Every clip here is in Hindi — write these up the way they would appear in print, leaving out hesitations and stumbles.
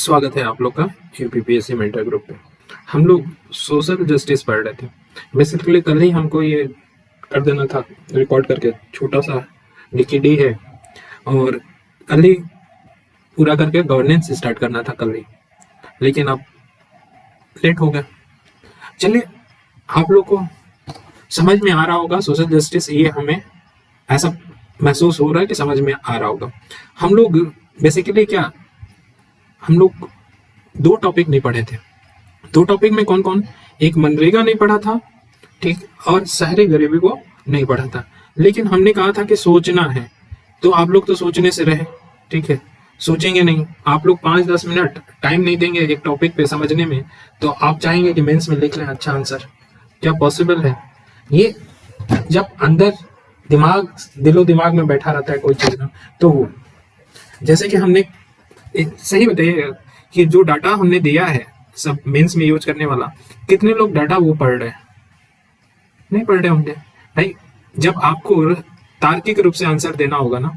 स्वागत है आप लोग का यूपीपीएससी मेंटर ग्रुप पे। हम लोग सोशल जस्टिस पढ़ रहे थे। बेसिकली कल ही हमको ये कर देना था, रिकॉर्ड करके छोटा सा डीकेडी है, और कल ही पूरा करके गवर्नेंस स्टार्ट करना था कल ही, लेकिन अब लेट हो गया। चलिए, आप लोग को समझ में आ रहा होगा सोशल जस्टिस, ये हमें ऐसा महसूस हो रहा है कि समझ में आ रहा होगा। हम लोग बेसिकली क्या, हम लोग दो टॉपिक नहीं पढ़े थे। दो टॉपिक में कौन कौन? एक मनरेगा नहीं पढ़ा था, ठीक, और शहरी गरीबी को नहीं पढ़ा था। लेकिन हमने कहा था कि सोचना है, तो आप लोग तो सोचने से रहे, ठीक है, सोचेंगे नहीं। आप लोग 5-10 मिनट टाइम नहीं देंगे एक टॉपिक पे समझने में, तो आप चाहेंगे कि मेंस में लिख लें अच्छा आंसर। क्या पॉसिबल है? ये जब अंदर दिमाग, दिलो दिमाग में बैठा रहता है कोई चीज ना, तो वो जैसे कि हमने सही बताइए कि जो डाटा हमने दिया है सब मेंस में यूज करने वाला, कितने लोग डाटा वो पढ़ रहे हैं? नहीं पढ़ रहे होंगे भाई। जब आपको तार्किक रूप से आंसर देना होगा ना,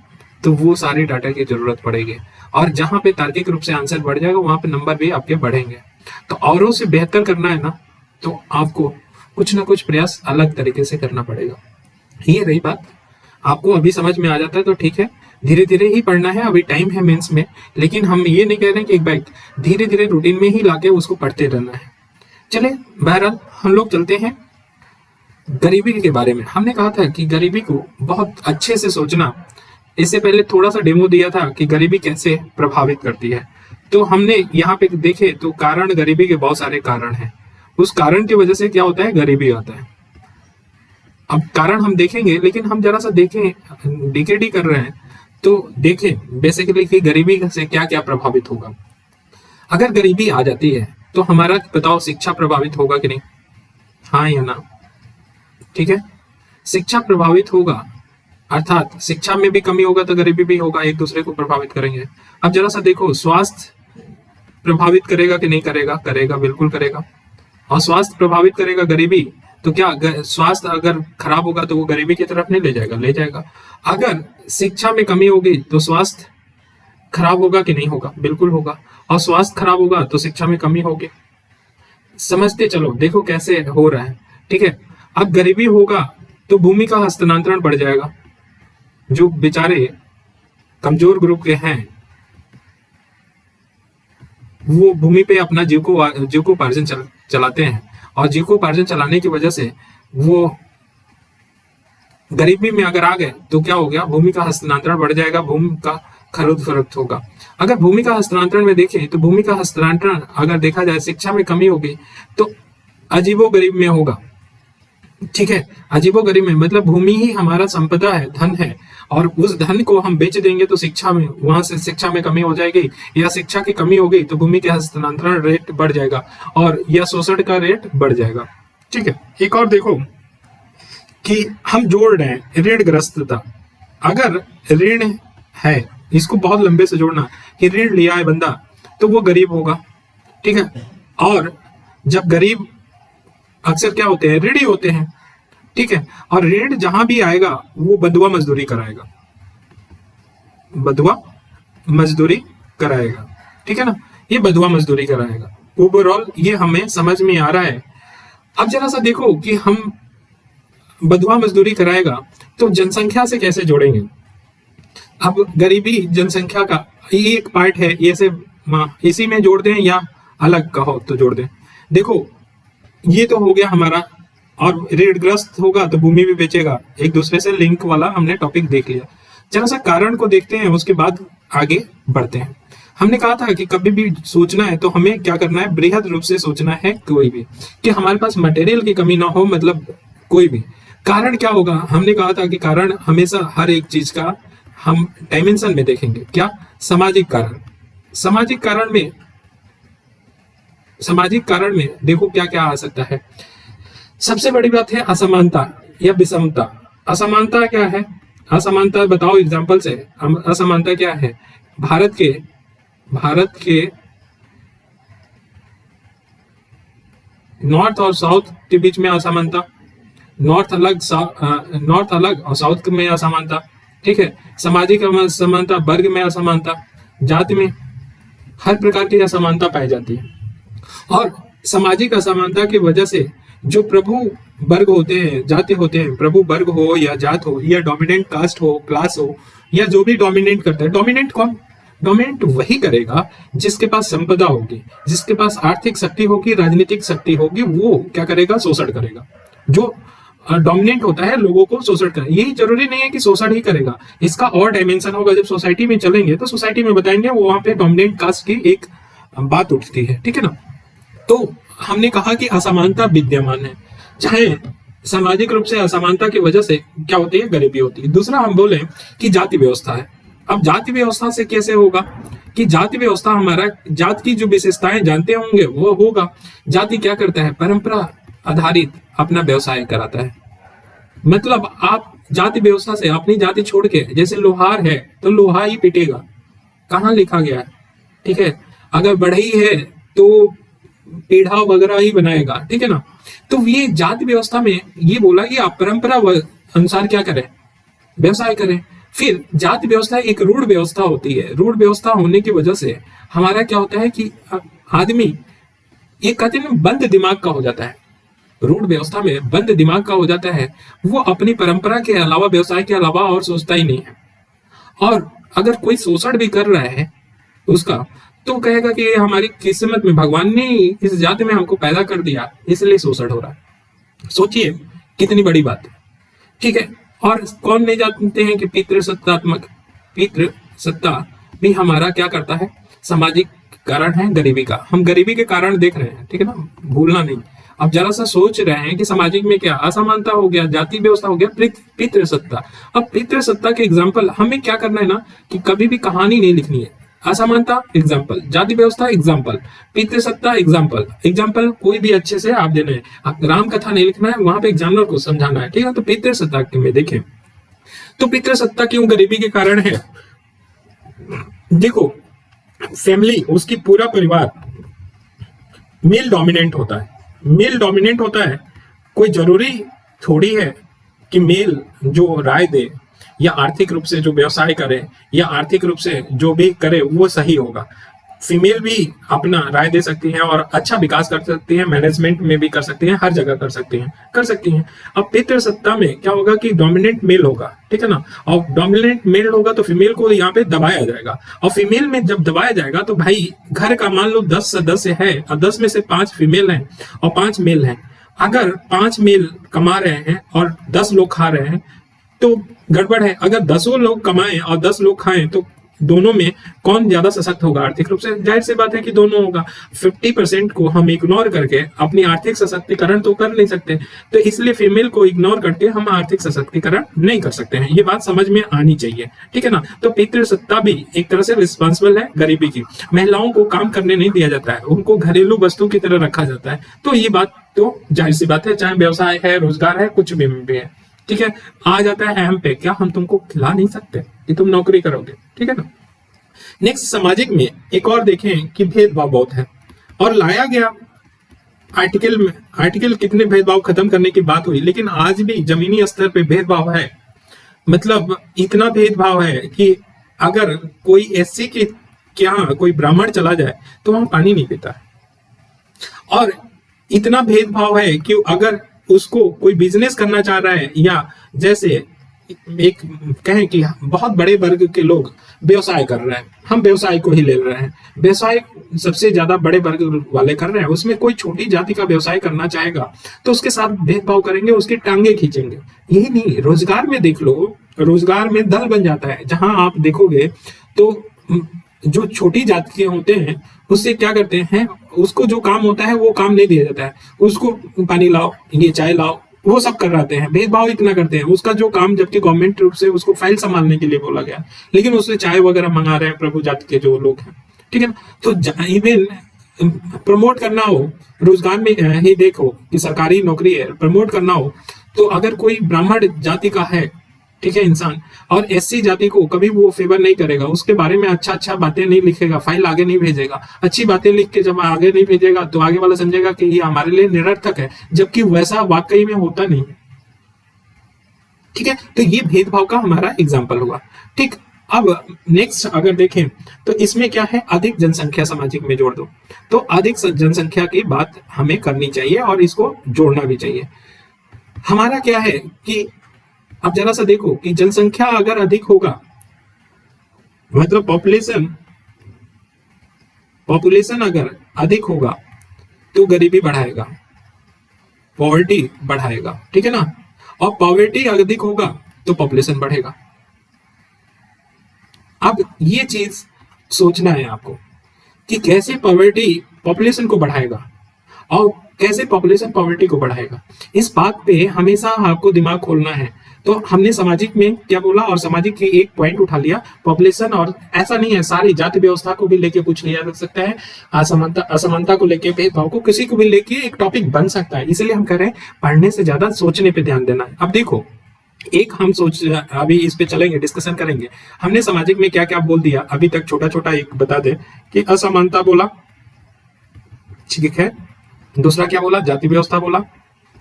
तो वो सारी डाटा की जरूरत पड़ेगी, और जहां पे तार्किक रूप से आंसर बढ़ जाएगा वहां पे नंबर भी आपके बढ़ेंगे। तो औरों से बेहतर करना है ना, तो आपको कुछ ना कुछ प्रयास अलग तरीके से करना पड़ेगा। ये रही बात, आपको अभी समझ में आ जाता है तो ठीक है, धीरे धीरे ही पढ़ना है, अभी टाइम है मेंस में। लेकिन हम ये नहीं कह रहे कि एक बार धीरे धीरे रूटीन में ही लाके उसको पढ़ते रहना है। चले, बहरहाल हम लोग चलते हैं गरीबी के बारे में। हमने कहा था कि गरीबी को बहुत अच्छे से सोचना। इससे पहले थोड़ा सा डेमो दिया था कि गरीबी कैसे प्रभावित करती है। तो हमने यहाँ पे देखे तो कारण, गरीबी के बहुत सारे कारण हैं। उस कारण की वजह से क्या होता है, गरीबी आता है। अब कारण हम देखेंगे, लेकिन हम जरा सा देखें, डीकेडी कर रहे हैं तो देखें बेसिकली कि गरीबी से क्या क्या प्रभावित होगा। अगर गरीबी आ जाती है तो हमारा बताओ शिक्षा प्रभावित होगा कि नहीं? हाँ या ना? ठीक है, शिक्षा प्रभावित होगा, अर्थात शिक्षा में भी कमी होगा तो गरीबी भी होगा, एक दूसरे को प्रभावित करेंगे। अब जरा सा देखो, स्वास्थ्य प्रभावित करेगा कि नहीं करेगा? करेगा, बिल्कुल करेगा। और स्वास्थ्य प्रभावित करेगा गरीबी, तो क्या स्वास्थ्य अगर खराब होगा तो वो गरीबी की तरफ नहीं ले जाएगा? ले जाएगा। अगर शिक्षा में कमी होगी तो स्वास्थ्य खराब होगा कि नहीं होगा? बिल्कुल होगा। और स्वास्थ्य खराब होगा तो शिक्षा में कमी होगी। समझते चलो, देखो कैसे हो रहा है, ठीक है। अब गरीबी होगा तो भूमि का हस्तांतरण बढ़ जाएगा। जो बेचारे कमजोर ग्रुप के हैं वो भूमि पे अपना जीविकोपार्जन चलाते हैं, और जीविकोपार्जन चलाने की वजह से वो गरीबी में अगर आ गए तो क्या हो गया, भूमि का हस्तांतरण बढ़ जाएगा, भूमि का खरीद फरोख्त होगा। अगर भूमि का हस्तांतरण में देखें तो भूमि का हस्तांतरण अगर देखा जाए, शिक्षा में कमी होगी तो अजीबो गरीब में होगा, ठीक है। अजीबो गरीब में मतलब भूमि ही हमारा संपदा है, धन है, और उस धन को हम बेच देंगे तो शिक्षा में, वहां से शिक्षा में कमी हो जाएगी, या शिक्षा की कमी होगी तो भूमि के हस्तांतरण रेट बढ़ जाएगा, और या शोषण का रेट बढ़ जाएगा, ठीक है। एक और देखो कि हम जोड़ रहे हैं ऋणग्रस्तता। अगर ऋण है, इसको बहुत लंबे से जोड़ना कि ऋण लिया है बंदा तो वो गरीब होगा, ठीक है। और जब गरीब अक्सर क्या होते हैं, ऋणी होते हैं, ठीक है। और ऋण जहां भी आएगा वो बंधुआ मजदूरी कराएगा, बंधुआ मजदूरी कराएगा, ठीक है ना। ये बंधुआ मजदूरी कराएगा। ओवरऑल ये हमें समझ में आ रहा है। अब जरा सा देखो कि हम बंधुआ मजदूरी कराएगा तो जनसंख्या से कैसे जोड़ेंगे। अब गरीबी जनसंख्या का ये एक पार्ट है, ये से इसी में जोड़ दें या अलग कहो तो जोड़ दें। देखो ये तो हो गया हमारा, और ऋणग्रस्त होगा तो भूमि भी बेचेगा, एक दूसरे से लिंक वाला हमने टॉपिक देख लिया। जरा सा कारण को देखते हैं, उसके बाद आगे बढ़ते हैं। हमने कहा था कि कभी भी सोचना है तो हमें क्या करना है, बृहद रूप से सोचना है, कोई भी कि हमारे पास मटेरियल की कमी ना हो, मतलब कोई भी कारण क्या होगा। हमने कहा था कि कारण हमेशा हर एक चीज का हम डायमेंशन में देखेंगे। क्या? सामाजिक कारण। सामाजिक कारण में देखो क्या क्या आ सकता है। सबसे बड़ी बात है असमानता या विषमता। असमानता क्या है? असमानता बताओ एग्जांपल से। असमानता क्या है? भारत के नॉर्थ और साउथ के बीच में असमानता, नॉर्थ अलग और साउथ में असमानता, ठीक है। सामाजिक असमानता, वर्ग में असमानता, जाति में, हर प्रकार की असमानता पाई जाती है। और सामाजिक असमानता की वजह से जो प्रभु वर्ग होते हैं, जाति होते हैं, प्रभु वर्ग हो या जात हो या डोमिनेंट कास्ट हो, क्लास हो, या जो भी डोमिनेट करता है, डोमिनेट कौन? डोमिनेट वही करेगा जिसके पास संपदा होगी, जिसके पास आर्थिक शक्ति होगी, राजनीतिक शक्ति होगी, वो क्या करेगा? शोषण करेगा। जो डोमिनेंट होता है लोगों को शोषण करेगा। यही जरूरी नहीं है कि शोषण ही करेगा, इसका और डायमेंशन होगा। जब सोसाइटी में चलेंगे तो सोसाइटी में बताएंगे, वो वहां पे डोमिनेंट कास्ट की एक बात उठती है, ठीक है ना। तो हमने कहा कि असमानता विद्यमान है, चाहे सामाजिक रूप से असमानता की वजह से क्या होती है? गरीबी होती है। दूसरा हम बोले कि जाति व्यवस्था है। अब जाति व्यवस्था से कैसे होगा? कि जाति व्यवस्था हमारा जात की जो विशेषताएं जानते होंगे वो होगा। जाति क्या करता है? परंपरा आधारित अपना व्यवसाय कराता है। मतलब आप जाति व्यवस्था से अपनी जाति छोड़ के, जैसे लोहार है तो लोहा ही पिटेगा, कहाँ लिखा गया है? ठीक है। अगर बढ़ई है तो पीढ़ा वगैरह ही बनाएगा, ठीक है ना। तो ये जाति व्यवस्था में ये बोला कि आप परंपरा अनुसार क्या करें? व्यवसाय करें। फिर जाति व्यवस्था एक रूढ़ व्यवस्था होती है। रूढ़ व्यवस्था होने की वजह से हमारा क्या होता है कि आदमी ये कहते हैं बंद दिमाग का हो जाता है। रूढ़ व्यवस्था में बंद दिमाग का हो जाता है, वो अपनी परंपरा के अलावा, व्यवसाय के अलावा और सोचता ही नहीं है। और अगर कोई शोषण भी कर रहा है उसका, तो कहेगा कि ये हमारी किस्मत में, भगवान ने इस जाति में हमको पैदा कर दिया इसलिए शोषण हो रहा है। सोचिए कितनी बड़ी बात है, ठीक है। और कौन नहीं जानते हैं कि पितृ सत्ता भी हमारा क्या करता है? सामाजिक कारण है गरीबी का। हम गरीबी के कारण देख रहे हैं, ठीक है ना, भूलना नहीं। अब जरा सा सोच रहे हैं कि सामाजिक में क्या असमानता हो गया, जाति व्यवस्था हो गया, पितृ सत्ता। अब पितृ सत्ता के एग्जाम्पल हमें क्या करना है ना, कि कभी भी कहानी नहीं लिखनी है। असमानता एग्जाम्पल, जाति व्यवस्था एग्जाम्पल, पितृसत्ता एग्जाम्पल। एग्जाम्पल कोई भी अच्छे से आप देना है, राम कथा नहीं लिखना है, वहां पे एक जानवर को समझाना है, ठीक है। तो पितृसत्ता में देखें तो पितृसत्ता क्यों गरीबी के कारण है? देखो, फैमिली, उसकी पूरा परिवार मेल डोमिनेंट होता है। मेल डोमिनेंट होता है, कोई जरूरी थोड़ी है कि मेल जो राय दे या आर्थिक रूप से जो व्यवसाय करे या आर्थिक रूप से जो भी करे वो सही होगा। फीमेल भी अपना राय दे सकती हैं और अच्छा विकास कर सकती हैं, मैनेजमेंट में भी कर सकती हैं, हर जगह कर सकती हैं। अब पितृसत्ता में क्या होगा कि डोमिनेंट मेल होगा, ठीक है ना। और डोमिनेंट मेल होगा तो फीमेल को यहाँ पे दबाया जाएगा। और फीमेल में जब दबाया जाएगा तो भाई घर का मान लो 10 सदस्य है और 10 में से 5 फीमेल हैं और 5 मेल हैं। अगर 5 मेल कमा रहे हैं और 10 लोग खा रहे हैं तो गड़बड़ है। अगर 10 लोग कमाएं और 10 लोग खाएं तो दोनों में कौन ज्यादा सशक्त होगा आर्थिक रूप से? जाहिर सी बात है कि दोनों होगा। 50% को हम इग्नोर करके अपनी आर्थिक सशक्तिकरण तो कर नहीं सकते, तो इसलिए फीमेल को इग्नोर करके हम आर्थिक सशक्तिकरण नहीं कर सकते हैं। ये बात समझ में आनी चाहिए, ठीक है ना। तो पितृसत्ता भी एक तरह से रिस्पॉन्सिबल है गरीबी की। महिलाओं को काम करने नहीं दिया जाता है, उनको घरेलू वस्तु की तरह रखा जाता है। तो ये बात तो जाहिर सी बात है, चाहे व्यवसाय है, रोजगार है, कुछ भी है, ठीक है। आ जाता है अहम पे, क्या हम तुमको खिला नहीं सकते कि तुम नौकरी करोगे, ठीक है ना। नेक्स्ट, सामाजिक में एक और देखें कि भेदभाव बहुत है और लाया गया आर्टिकल में। आर्टिकल कितने भेदभाव खत्म करने की बात हुई, लेकिन आज भी जमीनी स्तर पे भेदभाव है। मतलब इतना भेदभाव है कि अगर कोई एससी के यहाँ कोई ब्राह्मण चला जाए तो वहां पानी नहीं पीता है। और इतना भेदभाव है कि अगर उसको कोई बिजनेस करना चाह रहा है, या जैसे एक कहें कि बहुत बड़े वर्ग के लोग व्यवसाय कर रहे हैं, हम व्यवसाय को ही ले रहे हैं, व्यवसाय सबसे ज्यादा बड़े वर्ग वाले कर रहे हैं, उसमें कोई छोटी जाति का व्यवसाय करना चाहेगा तो उसके साथ भेदभाव करेंगे, उसकी टांगे खींचेंगे। यही नहीं, रोजगार में देख लो, रोजगार में दल बन जाता है। जहां आप देखोगे तो जो छोटी जाति के होते हैं उससे क्या करते हैं, उसको जो काम होता है वो काम नहीं दिया जाता है, उसको पानी लाओ, ये चाय लाओ, वो सब कर रहे हैं। भेदभाव इतना करते हैं, उसका जो काम, जबकि गवर्नमेंट रूप से उसको फाइल संभालने के लिए बोला गया, लेकिन उससे चाय वगैरह मंगा रहे हैं प्रभु जाति के जो लोग हैं, ठीक है। तो इवन प्रमोट करना हो, रोजगार में ही देखो कि सरकारी नौकरी है, प्रमोट करना हो तो अगर कोई ब्राह्मण जाति का है, ठीक है, इंसान, और एससी जाति को कभी वो फेवर नहीं करेगा, उसके बारे में अच्छा बातें नहीं लिखेगा, फाइल आगे नहीं भेजेगा, अच्छी बातें लिख के जब आगे नहीं भेजेगा तो आगे वाला समझेगा कि ये हमारे लिए निरर्थक है, जबकि वैसा वाकई में होता नहीं है, ठीक है। तो ये भेदभाव का हमारा एग्जाम्पल हुआ, ठीक। अब नेक्स्ट अगर देखें तो इसमें क्या है, अधिक जनसंख्या सामाजिक में जोड़ दो। तो अधिक जनसंख्या की बात हमें करनी चाहिए और इसको जोड़ना भी चाहिए। हमारा क्या है कि अब जरा सा देखो कि जनसंख्या अगर अधिक होगा मतलब पॉपुलेशन अगर अधिक होगा तो गरीबी बढ़ाएगा, पॉवर्टी बढ़ाएगा, ठीक है ना। और पॉवर्टी अधिक होगा तो पॉपुलेशन बढ़ेगा। अब ये चीज सोचना है आपको कि कैसे पॉवर्टी पॉपुलेशन को बढ़ाएगा और कैसे पॉपुलेशन पॉवर्टी को बढ़ाएगा। इस बात पे हमेशा आपको दिमाग खोलना है। तो हमने सामाजिक में क्या बोला और सामाजिक की एक पॉइंट उठा लिया पॉपुलेशन, और ऐसा नहीं है, सारी जाति व्यवस्था को भी लेके पूछ लिया जा सकता है, असमानता को लेके, भेदभाव को, किसी को भी लेके एक टॉपिक बन सकता है। इसलिए हम कह रहे हैं पढ़ने से ज्यादा सोचने पे ध्यान देना है। अब देखो एक हम अभी इस पे चलेंगे, डिस्कशन करेंगे। हमने सामाजिक में क्या क्या बोल दिया अभी तक, छोटा छोटा एक बता दे कि असमानता बोला, ठीक है। दूसरा क्या बोला, जाति व्यवस्था बोला।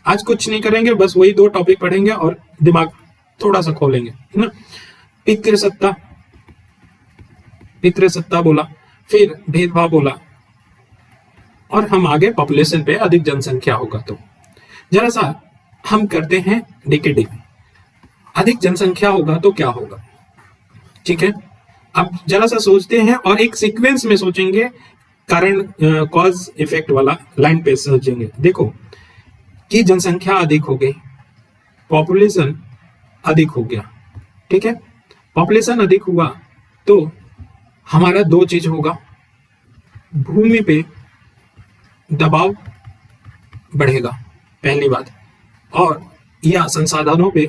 आज कुछ नहीं करेंगे, बस वही दो टॉपिक पढ़ेंगे और दिमाग थोड़ा सा खोलेंगे, है ना। पितृसत्ता बोला, फिर भेदभाव बोला, और हम आगे पॉपुलेशन पे, अधिक जनसंख्या होगा तो। जरा सा हम करते हैं डिकेडिंग। अधिक जनसंख्या होगा तो क्या होगा, ठीक है। अब जरा सा सोचते हैं और एक सीक्वेंस में सोचेंगे, कारण कॉज इफेक्ट वाला लाइन पे सोचेंगे। देखो कि जनसंख्या अधिक हो गई, पॉपुलेशन अधिक हो गया, ठीक है। पॉपुलेशन अधिक हुआ तो हमारा दो चीज होगा, भूमि पे दबाव बढ़ेगा पहली बात, और या संसाधनों पे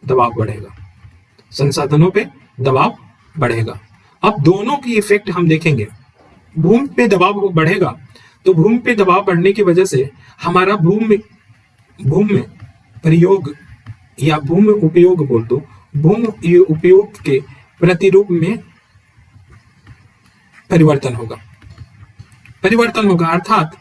दबाव बढ़ेगा, संसाधनों पे दबाव बढ़ेगा। अब दोनों की इफेक्ट हम देखेंगे। भूमि पे दबाव बढ़ेगा तो भूमि पे दबाव बढ़ने की वजह से हमारा भूमि प्रयोग या भूमि उपयोग बोल दो, भूमि उपयोग के प्रतिरूप में परिवर्तन होगा। अर्थात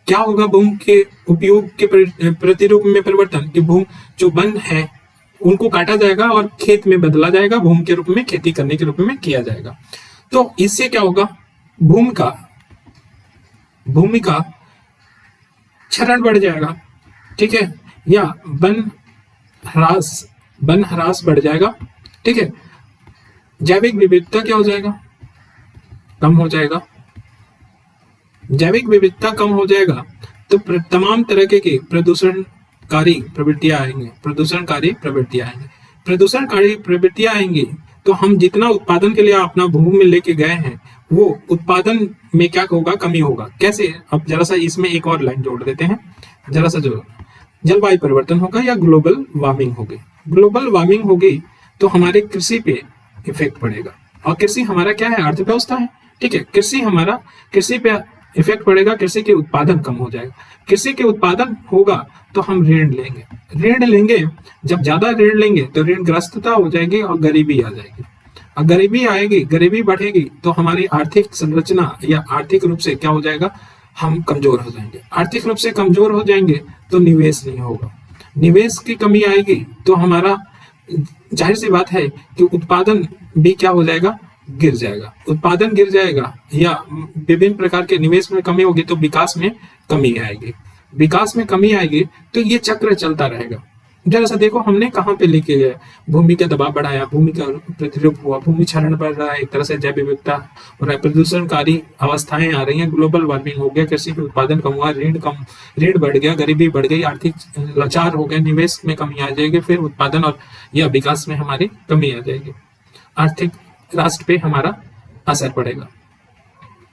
क्या होगा, भूमि के उपयोग के प्रतिरूप में परिवर्तन, कि भूमि जो वन है उनको काटा जाएगा और खेत में बदला जाएगा, भूमि के रूप में, खेती करने के रूप में किया जाएगा। तो इससे क्या होगा, भूमि का क्षरण बढ़ जाएगा, ठीक है, या वन ह्रास बढ़ जाएगा, ठीक है। जैविक विविधता क्या हो जाएगा, कम हो जाएगा। जैविक विविधता कम हो जाएगा तो तमाम तरह के प्रदूषणकारी प्रवृत्तियां आएंगी। तो हम जितना उत्पादन के लिए अपना भूमि में लेके गए हैं वो उत्पादन में क्या होगा, कमी होगा। कैसे, अब जरा सा इसमें एक और लाइन जोड़ देते हैं, जरा सा जो जलवायु परिवर्तन होगा या ग्लोबल वार्मिंग होगी तो हमारे कृषि पे इफेक्ट पड़ेगा। और कृषि हमारा क्या है, अर्थव्यवस्था है, ठीक है। कृषि पे इफेक्ट पड़ेगा, कृषि के उत्पादन कम हो जाएगा। कृषि के उत्पादन होगा तो हम ऋण लेंगे। जब ज्यादा ऋण लेंगे तो ऋण ग्रस्तता हो जाएगी और गरीबी आ जाएगी। और गरीबी बढ़ेगी तो हमारी आर्थिक संरचना या आर्थिक रूप से क्या हो जाएगा, हम कमजोर हो जाएंगे। आर्थिक रूप से कमजोर हो जाएंगे तो निवेश नहीं होगा, निवेश की कमी आएगी तो हमारा जाहिर सी बात है कि उत्पादन भी क्या हो जाएगा, उत्पादन गिर जाएगा, या विभिन्न प्रकार के निवेश में कमी होगी तो विकास में कमी आएगी। तो ये चक्र चलता रहेगा। जरा सा देखो हमने कहाँ पे लेके गए, भूमि का दबाव बढ़ाया, भूमि का प्रतिरूप हुआ, भूमि क्षरण बढ़ रहा है, एक तरह से जैव विविधता हो रहा है, प्रदूषणकारी अवस्थाएं आ रही हैं, ग्लोबल वार्मिंग हो गया, कृषि के उत्पादन कम हुआ, ऋण बढ़ गया, गरीबी बढ़ गई, आर्थिक लाचार हो गया, निवेश में कमी आ जाएगी, फिर उत्पादन और या विकास में हमारी कमी आ जाएगी, आर्थिक राष्ट्र पे हमारा असर पड़ेगा,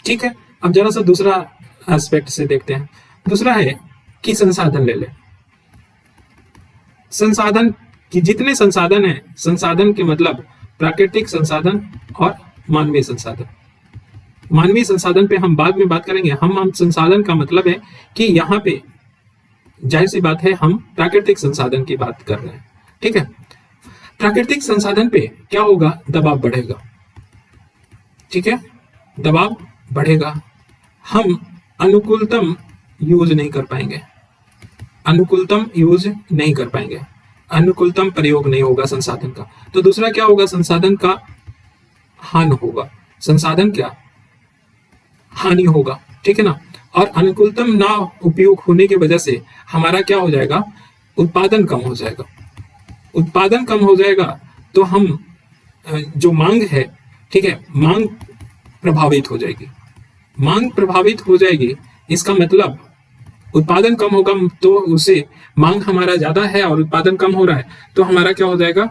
ठीक है। अब जरा सा दूसरा एस्पेक्ट से देखते हैं। दूसरा है कि संसाधन ले ले। संसाधन की जितने संसाधन है, संसाधन के मतलब प्राकृतिक संसाधन और मानवीय संसाधन पे हम बाद में बात करेंगे। हम संसाधन का मतलब है कि यहाँ पे जाहिर सी बात है हम प्राकृतिक संसाधन की बात कर रहे हैं, ठीक है। प्राकृतिक संसाधन पे क्या होगा, दबाव बढ़ेगा, ठीक है, दबाव बढ़ेगा। हम अनुकूलतम यूज नहीं कर पाएंगे, अनुकूलतम प्रयोग नहीं होगा संसाधन का। तो दूसरा क्या होगा, संसाधन का हानि होगा, संसाधन क्या हानि होगा, ठीक है ना। और अनुकूलतम ना उपयोग होने की वजह से हमारा क्या हो जाएगा, उत्पादन कम हो जाएगा। उत्पादन कम हो जाएगा तो हम जो मांग है, ठीक है, मांग प्रभावित हो जाएगी। मांग प्रभावित हो जाएगी, इसका मतलब उत्पादन कम होगा तो उसे मांग हमारा ज्यादा है और उत्पादन कम हो रहा है तो हमारा क्या हो जाएगा,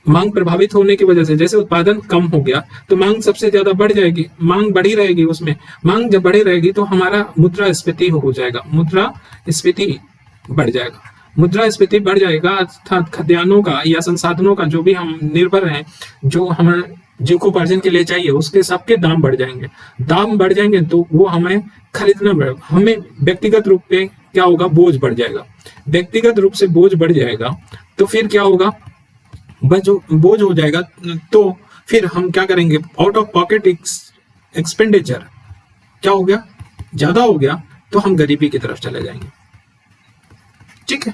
मांग प्रभावित होने की वजह से जैसे उत्पादन कम हो गया तो मांग सबसे ज्यादा बढ़ जाएगी, मांग बढ़ी रहेगी, उसमें मांग जब बढ़ी रहेगी तो हमारा मुद्रास्फीति हो जाएगा, मुद्रास्फीति बढ़ जाएगा। मुद्रास्फीति बढ़ जाएगा अर्थात खाद्यान्नों का या संसाधनों का जो भी हम निर्भर हैं, जो हमें जीविकोपार्जन के लिए चाहिए, उसके सबके दाम बढ़ जाएंगे। दाम बढ़ जाएंगे तो वो हमें खरीदना पड़ेगा, हमें व्यक्तिगत रूप पे क्या होगा, बोझ बढ़ जाएगा। व्यक्तिगत रूप से बोझ बढ़ जाएगा तो फिर क्या होगा, बोझ हो जाएगा तो फिर हम क्या करेंगे, आउट ऑफ पॉकेट एक्सपेंडिचर क्या हो गया, ज्यादा हो गया तो हम गरीबी की तरफ चले जाएंगे। ठीक है,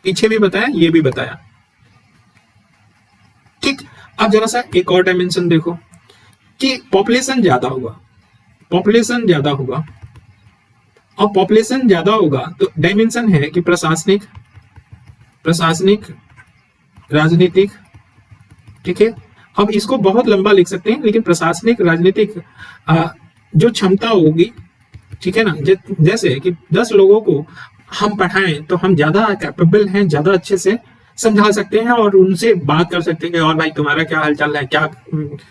पीछे भी बताया, ये भी बताया। ठीक, अब जरा सा एक और डायमेंशन देखो कि पॉपुलेशन ज्यादा होगा, पॉपुलेशन ज्यादा होगा और पॉपुलेशन ज्यादा होगा तो डायमेंशन है कि प्रशासनिक, राजनीतिक, ठीक है। अब इसको बहुत लंबा लिख सकते हैं लेकिन प्रशासनिक राजनीतिक जो क्षमता होगी, ठीक है ना, जैसे कि 10 लोगों को हम पढ़ाएं तो हम ज्यादा कैपेबल हैं, ज्यादा अच्छे से समझा सकते हैं और उनसे बात कर सकते हैं कि और भाई तुम्हारा क्या हाल चाल है, क्या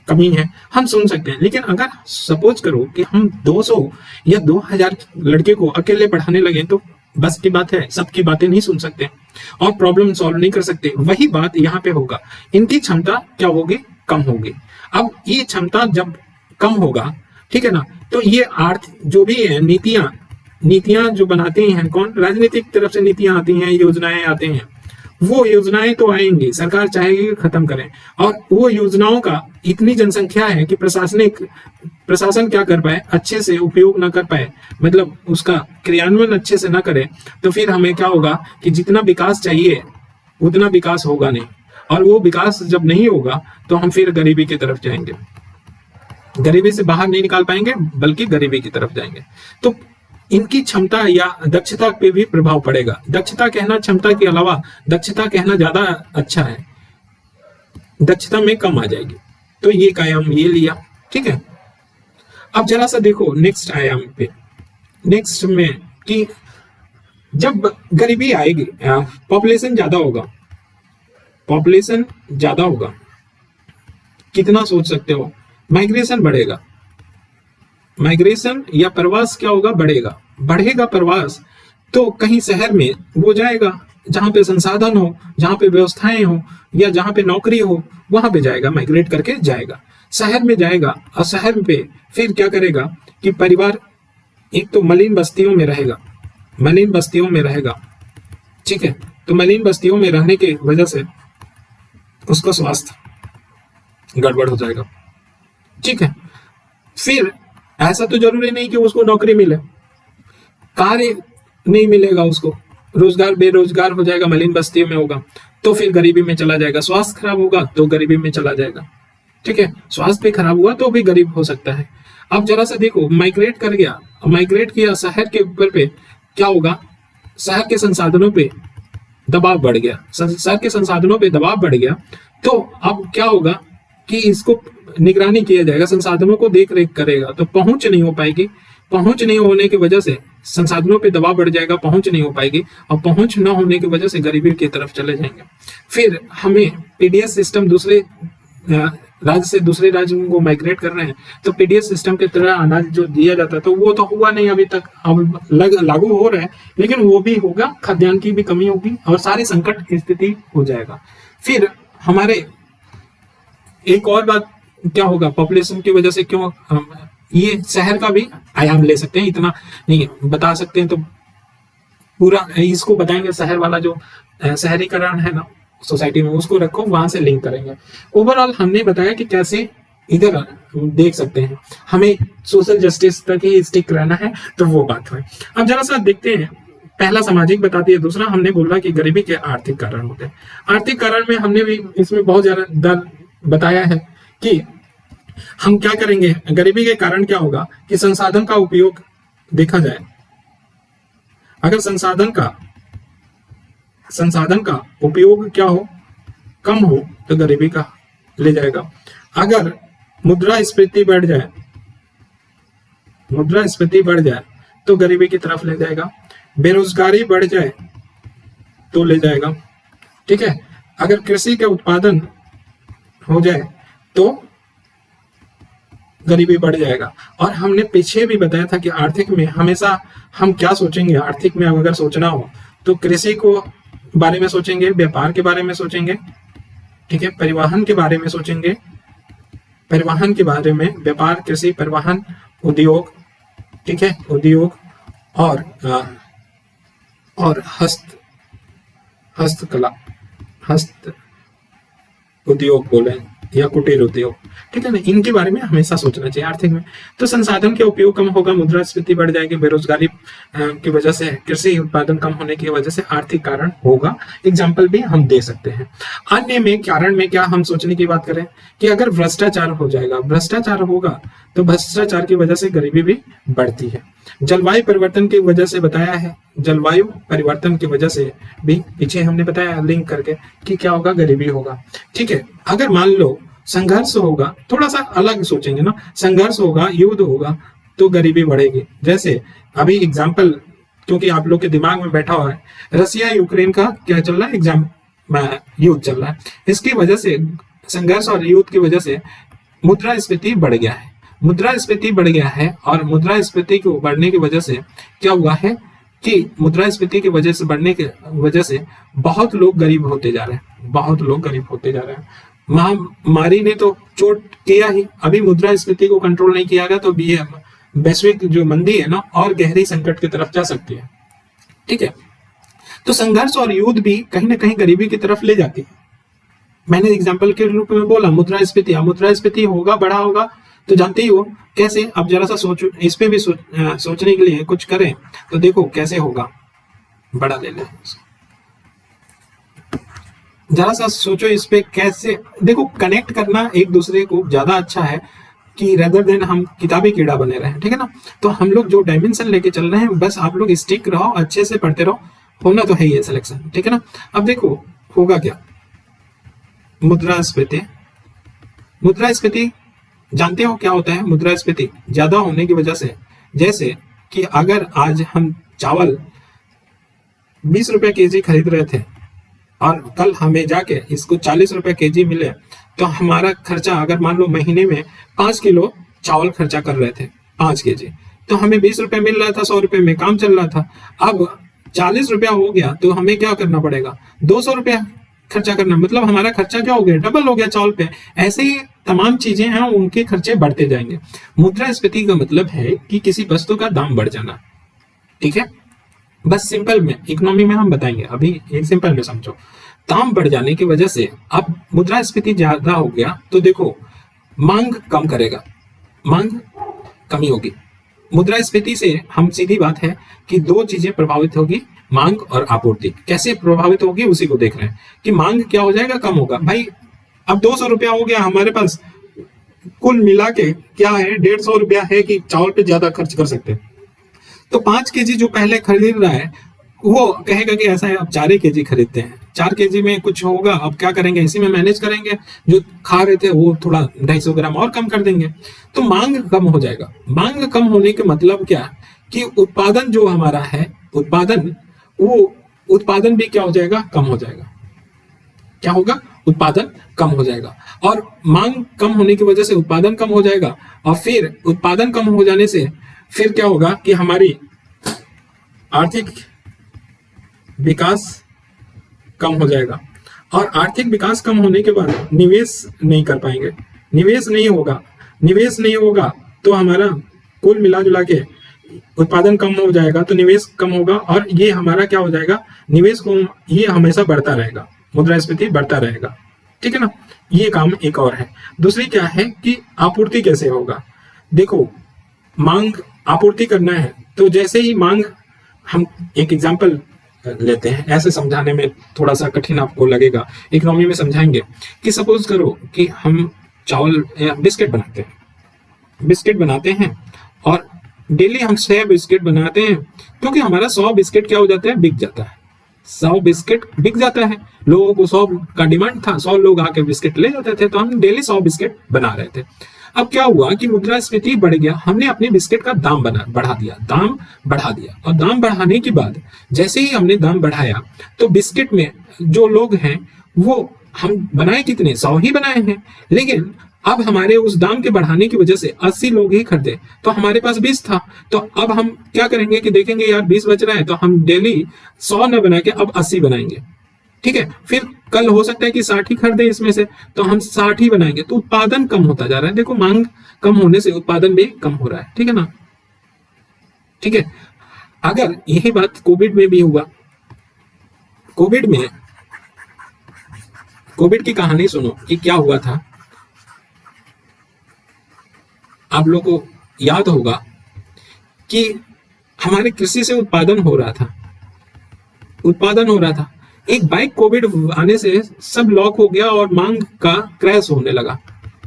कमी है, हम सुन सकते हैं। लेकिन अगर सपोज करो कि हम 200 या 2000 लड़के को अकेले पढ़ाने लगे तो बस की बात है, सबकी बातें नहीं सुन सकते और प्रॉब्लम सॉल्व नहीं कर सकते। वही बात यहाँ पे होगा, इनकी क्षमता क्या होगी, कम होगी। अब ये क्षमता जब कम होगा, ठीक है ना, तो ये जो भी है नीतियां जो बनाते हैं कौन, राजनीतिक तरफ से नीतियां आती हैं, योजनाएं आते हैं, वो योजनाएं तो आएंगी, सरकार चाहेगी खत्म करें, और वो योजनाओं का इतनी जनसंख्या है कि प्रशासन क्या कर पाए, अच्छे से उपयोग ना कर पाए, मतलब उसका क्रियान्वयन अच्छे से ना करे, तो फिर हमें क्या होगा कि जितना विकास चाहिए उतना विकास होगा नहीं, और वो विकास जब नहीं होगा तो हम फिर गरीबी की तरफ जाएंगे, गरीबी से बाहर नहीं निकाल पाएंगे बल्कि गरीबी की तरफ जाएंगे। तो इनकी क्षमता या दक्षता पे भी प्रभाव पड़ेगा। दक्षता कहना क्षमता के अलावा दक्षता कहना ज्यादा अच्छा है, दक्षता में कम आ जाएगी। तो ये आयाम ये लिया, ठीक है। अब जरा सा देखो नेक्स्ट आयाम पे, नेक्स्ट में कि जब गरीबी आएगी, पॉपुलेशन ज्यादा होगा, पॉपुलेशन ज्यादा होगा, कितना सोच सकते हो, माइग्रेशन बढ़ेगा, माइग्रेशन या प्रवास क्या होगा, बढ़ेगा प्रवास, तो कहीं शहर में वो जाएगा जहां पे संसाधन हो, जहां पे व्यवस्थाएं हो या जहां पे नौकरी हो, वहां पे जाएगा, माइग्रेट करके जाएगा, शहर में जाएगा। और शहर पे फिर क्या करेगा कि परिवार एक तो मलिन बस्तियों में रहेगा, मलिन बस्तियों में रहेगा, ठीक है। तो मलिन बस्तियों में रहने की वजह से उसका स्वास्थ्य गड़बड़ हो जाएगा, ठीक है। फिर ऐसा तो जरूरी नहीं कि उसको नौकरी मिले, कार्य नहीं मिलेगा उसको, रोजगार बेरोजगार हो जाएगा, मलिन बस्तियों में होगा तो फिर गरीबी में चला जाएगा, स्वास्थ्य खराब होगा तो गरीबी में चला जाएगा, ठीक है। स्वास्थ्य भी खराब हुआ तो भी गरीब हो सकता है। अब जरा सा देखो, माइग्रेट कर गया, माइग्रेट किया, शहर के ऊपर पे क्या होगा, शहर के संसाधनों पे दबाव बढ़ गया, शहर के संसाधनों पे दबाव बढ़ गया, तो अब क्या होगा कि इसको निगरानी किया जाएगा, संसाधनों को देख रेख करेगा, तो पहुंच नहीं हो पाएगी, पहुंच नहीं होने की वजह से संसाधनों पे दबाव बढ़ जाएगा, पहुंच नहीं हो पाएगी, और पहुंच न होने की वजह से गरीबी की तरफ चले जाएंगे। फिर हमें पीडीएस सिस्टम दूसरे राज्य से दूसरे राज्य को माइग्रेट कर रहे हैं, तो पीडीएस सिस्टम के तरह अनाज जो दिया जाता है तो वो तो हुआ नहीं अभी तक, अब लागू हो रहा है, लेकिन वो भी होगा, खाद्यान्न की भी कमी होगी और सारी संकट की स्थिति हो जाएगा। फिर हमारे एक और बात क्या होगा, पॉपुलेशन की वजह से क्यों हम ये शहर का भी आयाम ले सकते हैं, इतना नहीं बता सकते हैं तो पूरा इसको बताएंगे, शहर वाला जो शहरीकरण है ना सोसाइटी में, उसको रखो, वहां से लिंक करेंगे। ओवरऑल हमने बताया कि कैसे इधर देख सकते हैं, हमें सोशल जस्टिस तक ही स्टिक रहना है, तो वो बात है। अब जरा सा देखते हैं, पहला सामाजिक बताती है, दूसरा हमने बोला कि गरीबी के आर्थिक कारण होते हैं। आर्थिक कारण में हमने भी इसमें बहुत ज्यादा बताया है कि हम क्या करेंगे, गरीबी के कारण क्या होगा कि संसाधन का उपयोग देखा जाए, अगर संसाधन का उपयोग क्या हो, कम हो, तो गरीबी का ले जाएगा। अगर मुद्रास्फीति बढ़ जाए तो गरीबी की तरफ ले जाएगा। बेरोजगारी बढ़ जाए तो ले जाएगा, ठीक है। अगर कृषि का उत्पादन हो जाए तो गरीबी बढ़ जाएगा। और हमने पीछे भी बताया था कि आर्थिक में हमेशा हम क्या सोचेंगे, आर्थिक में अगर सोचना हो तो कृषि को बारे में सोचेंगे, व्यापार के बारे में सोचेंगे, ठीक है, परिवहन के बारे में सोचेंगे, परिवहन के बारे में, व्यापार, कृषि, परिवहन, उद्योग, ठीक है, उद्योग और हस्त उद्योग बोले या कुटीर उद्योग, ठीक है ना, इनके बारे में हमेशा सोचना चाहिए आर्थिक में। तो संसाधन के उपयोग कम होगा, मुद्रास्फीति बढ़ जाएगी, बेरोजगारी की वजह से, कृषि उत्पादन कम होने की वजह से आर्थिक कारण होगा। एग्जाम्पल भी हम दे सकते हैं। अन्य में कारण में क्या हम सोचने की बात करें कि अगर भ्रष्टाचार हो जाएगा, भ्रष्टाचार होगा तो भ्रष्टाचार की वजह से गरीबी भी बढ़ती है। जलवायु परिवर्तन की वजह से बताया है, जलवायु परिवर्तन की वजह से भी पीछे हमने बताया लिंक करके कि क्या होगा, गरीबी होगा, ठीक है। अगर मान लो संघर्ष होगा, थोड़ा सा अलग सोचेंगे ना, संघर्ष होगा, युद्ध होगा तो गरीबी बढ़ेगी। जैसे अभी एग्जाम्पल, क्योंकि आप लोग के दिमाग में बैठा हुआ है, रसिया यूक्रेन का क्या चल रहा है, युद्ध चल रहा है। इसकी वजह से, संघर्ष और युद्ध की वजह से मुद्रास्फीति बढ़ गया है, मुद्रास्फीति बढ़ गया है। और मुद्रास्फीति को बढ़ने की वजह से क्या हुआ है कि मुद्रास्फीति की वजह से बढ़ने की वजह से बहुत लोग गरीब होते जा रहे हैं, बहुत लोग गरीब होते जा रहे हैं। महामारी ने तो चोट किया ही, अभी मुद्रास्फीति को कंट्रोल नहीं किया गया तो भी वैश्विक जो मंदी है ना और गहरी संकट की तरफ जा सकती है, ठीक है। तो संघर्ष और युद्ध भी कहीं ना कहीं गरीबी की तरफ ले जाती है। मैंने एग्जाम्पल के रूप में बोला मुद्रास्फीति, मुद्रास्फीति होगा, बढ़ा होगा तो जानते ही हो कैसे। अब जरा सा सोचो, इस पे भी सोचने के लिए कुछ करें तो देखो कैसे होगा। बड़ा ले ले, जरा सा सोचो इस पे कैसे। देखो कनेक्ट करना एक दूसरे को ज्यादा अच्छा है कि रेदर देन हम किताबी कीड़ा बने रहे, ठीक है ना। तो हम लोग जो डायमेंशन लेके चल रहे हैं, बस आप लोग स्टिक रहो, अच्छे से पढ़ते रहो, होना तो है ही सिलेक्शन, ठीक है ना। अब देखो होगा क्या, मुद्रास्फीति, मुद्रास्फीति जानते हो क्या होता है। मुद्रास्फीति ज्यादा होने की वजह से, जैसे कि अगर आज हम चावल 20 रुपए केजी खरीद रहे थे और कल हमें जाके इसको 40 रुपए केजी मिले, तो हमारा खर्चा, अगर मान लो महीने में 5 किलो चावल खर्चा कर रहे थे, 5 केजी, तो हमें 20 रुपए मिल रहा था, 100 रुपए में काम चल रहा था। अब 40 रुपया हो गया तो हमें क्या करना पड़ेगा, 200 रुपया खर्चा करना, मतलब हमारा खर्चा क्या हो गया, डबल हो गया चावल पे। ऐसे ही तमाम चीजें हैं, उनके खर्चे बढ़ते जाएंगे। मुद्रास्फीति का मतलब है कि किसी वस्तु का दाम बढ़ जाना, ठीक है। बस सिंपल में, इकोनॉमी में हम बताएंगे, अभी एक सिंपल में समझो। दाम बढ़ जाने की वजह से अब मुद्रास्फीति ज्यादा हो गया तो देखो मांग कम करेगा, मांग कमी होगी। मुद्रास्फीति से हम सीधी बात है कि दो चीजें प्रभावित होगी, मांग और आपूर्ति। कैसे प्रभावित होगी उसी को देख रहे हैं कि मांग क्या हो जाएगा, कम होगा। भाई अब 200 रुपया हो गया हमारे पास, कुल मिला के क्या है 150 रुपया है कि चावल पे ज्यादा खर्च कर सकते हैं। तो 5 केजी जो पहले खरीद रहा है वो कहेगा कि ऐसा है अब 4 केजी खरीदते हैं, 4 केजी में कुछ होगा, अब क्या करेंगे, इसी में मैनेज करेंगे, जो खा रहे थे वो थोड़ा 250 ग्राम और कम कर देंगे, तो मांग कम हो जाएगा। मांग कम होने के मतलब क्या कि उत्पादन जो हमारा है, उत्पादन, वो उत्पादन भी क्या हो जाएगा, कम हो जाएगा। क्या होगा, उत्पादन कम हो जाएगा। और मांग कम होने की वजह से उत्पादन कम हो जाएगा, और फिर उत्पादन कम हो जाने से फिर क्या होगा कि हमारी आर्थिक विकास कम हो जाएगा। और आर्थिक विकास कम होने के बाद निवेश नहीं कर पाएंगे, निवेश नहीं होगा, निवेश नहीं होगा तो हमारा कुल मिला जुला के उत्पादन कम हो जाएगा, तो निवेश कम होगा, और ये हमारा क्या हो जाएगा, निवेश को ये हमेशा बढ़ता रहेगा, मुद्रास्फीति बढ़ता रहेगा, ठीक है ना। ये काम एक और है। दूसरी क्या है कि आपूर्ति कैसे होगा। देखो मांग आपूर्ति करना है तो जैसे ही मांग, हम एक एग्जांपल लेते हैं, ऐसे समझाने में थोड़ा सा कठिन आपको लगेगा, इकोनॉमी में समझाएंगे कि सपोज करो कि हम चावल या बिस्किट बनाते हैं, बिस्किट बनाते हैं और डेली हम 100 बिस्किट बनाते हैं, क्योंकि हमारा 100 बिस्किट क्या हो जाता है, बिक जाता है। 100 बिस्किट बिक जाता है, लोगों को 100 का डिमांड था, 100 लोग आके बिस्किट ले जाते थे, तो हम डेली 100 बिस्किट बना रहे थे। अब क्या हुआ कि मुद्रास्फीति बढ़ गया, हमने अपने बिस्किट का दाम बढ़ा दिया, दाम बढ़ा दिया, और दाम बढ़ाने के बाद जैसे ही हमने दाम बढ़ाया तो बिस्किट में जो लोग हैं वो, हम बनाए कितने, 100 ही बनाए हैं, लेकिन अब हमारे उस दाम के बढ़ाने की वजह से 80 लोग ही खरीदे, तो हमारे पास 20 था। तो अब हम क्या करेंगे कि देखेंगे यार 20 बच रहा है, तो हम डेली 100 न बना के अब 80 बनाएंगे, ठीक है। फिर कल हो सकता है कि 60 ही खरीदे इसमें से, तो हम 60 ही बनाएंगे, तो उत्पादन कम होता जा रहा है। देखो, मांग कम होने से उत्पादन भी कम हो रहा है, ठीक है ना, ठीक है। अगर यही बात कोविड में भी हुआ, कोविड की कहानी सुनो कि क्या हुआ था। आप लोगों को याद होगा कि हमारे कृषि से उत्पादन हो रहा था, एक बाइक कोविड आने से सब लॉक हो गया और मांग का क्रैश होने लगा।